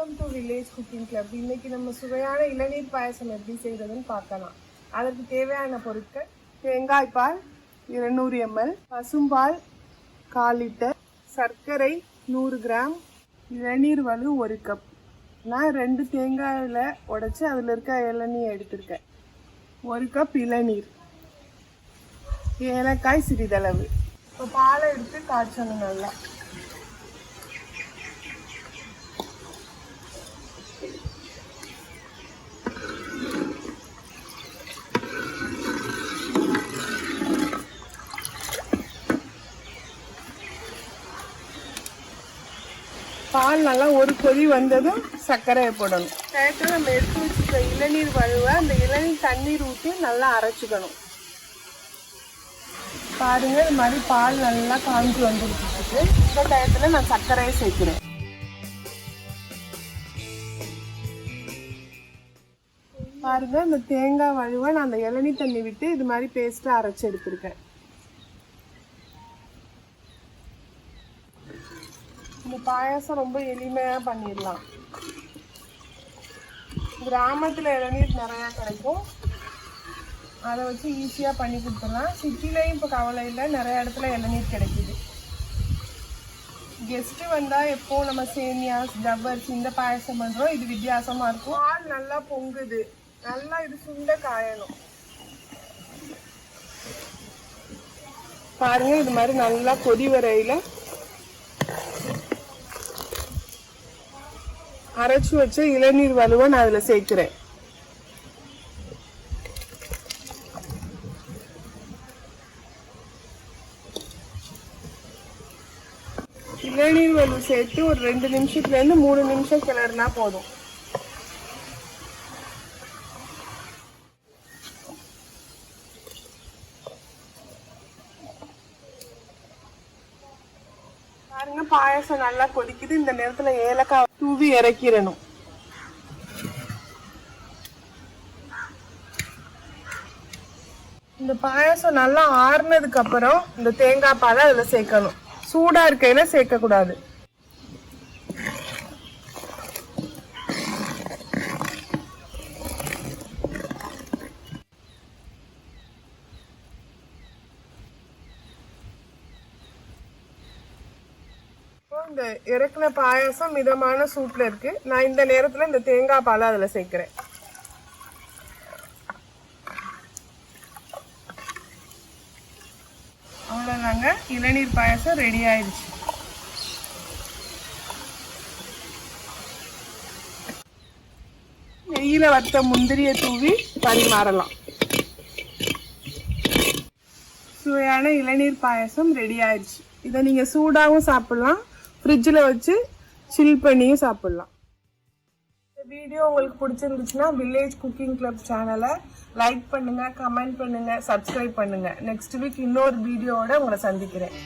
Welcome to village cooking club. இன்னைக்கு நம்ம சுவையான இளநீர் பாயசம் எப்படி செய்யறதுன்னு பார்க்கலாம். அதற்கு தேவையான பொருட்கள்: தேங்காய் பால் 200 ml, பசும்பால் 1/4 லிட்டர், சர்க்கரை 100 கிராம், இளநீர் வலு 1 கப். நான் 2 தேங்காயில் உடைச்சி அதில் இருக்க இளநீர் எடுத்திருக்கேன். 1 கப் இளநீர், ஏலக்காய் சிறிதளவு. இப்போ பாலை எடுத்து காய்ச்சணும் நல்லா. பால் நல்லா ஒரு கொதி வந்ததும் சர்க்கரையை போடணும். நேரத்தில் நம்ம எடுத்து வச்சுக்க இளநீர் வழுவ அந்த இளநீர் தண்ணீர் ஊற்றி நல்லா அரைச்சிக்கணும். பாருங்க, இது மாதிரி பால் நல்லா காஞ்சி வந்துருக்கு. இந்த டயத்தில் நான் சர்க்கரையை சேர்க்கிறேன். பாருங்க, இந்த தேங்காய் வழுவ நான் அந்த இளநீர் தண்ணி விட்டு இது மாதிரி பேஸ்ட்டாக அரைச்சி எடுத்திருக்கேன். இந்த பாயாசம் ரொம்ப எளிமையாக பண்ணிடலாம். கிராமத்தில் இளநீர் நிறையா கிடைக்கும், அதை வச்சு ஈஸியாக பண்ணி கொடுத்துடலாம். சிட்டிலையும் இப்போ கவலை இல்லை, நிறைய இடத்துல இளநீர் கிடைக்குது. கெஸ்ட்டு வந்தால் எப்போ நம்ம சேமியா ஜவ்வரிசி இந்த பாயசம் பண்ணுறோம், இது வித்தியாசமாக இருக்கும். பால் நல்லா பொங்குது, நல்லா இது சுண்ட காயணும். பாருங்க, இது மாதிரி நல்லா கொதி வரையில் அரைச்சி வச்ச இளநீர் வலுவை நான் அதில் சேர்க்கிறேன். இளநீர் வலு சேர்த்து ஒரு 2 நிமிஷத்துலேருந்து 3 நிமிஷம் கிளறினா போதும். பாருங்க, பாயசம் நல்லா கொதிக்குது. இந்த நேரத்தில் ஏலக்காய் தூவி இறக்கிடணும். இந்த பாயசம் நல்லா ஆறுனதுக்கு அப்புறம் இந்த தேங்காய் பாலை அதில் சேர்க்கணும். சூடா இருக்கையில சேர்க்க கூடாது. இந்த இறக்குன பாயாசம் மிதமான சூட்டில் இருக்கு. நான் இந்த நேரத்தில் இந்த தேங்காய் பாலை அதில் சேர்க்கிறேன். அவ்வளோதாங்க, இளநீர் பாயாசம் ரெடி ஆயிடுச்சு. நெய்யில் வறுத்த முந்திரியை தூவி பரிமாறலாம். சுவையான இளநீர் பாயாசம் ரெடி ஆயிடுச்சு. இதை நீங்கள் சூடாகவும் சாப்பிட்லாம், ஃப்ரிட்ஜில் வச்சு சில் பண்ணியும் சாப்பிட்லாம். இந்த வீடியோ உங்களுக்கு பிடிச்சிருந்துச்சுன்னா வில்லேஜ் குக்கிங் கிளப் சேனலை லைக் பண்ணுங்கள், கமெண்ட் பண்ணுங்கள், சப்ஸ்கிரைப் பண்ணுங்கள். நெக்ஸ்ட் வீக் இன்னொரு வீடியோவோட உங்களை சந்திக்கிறேன்.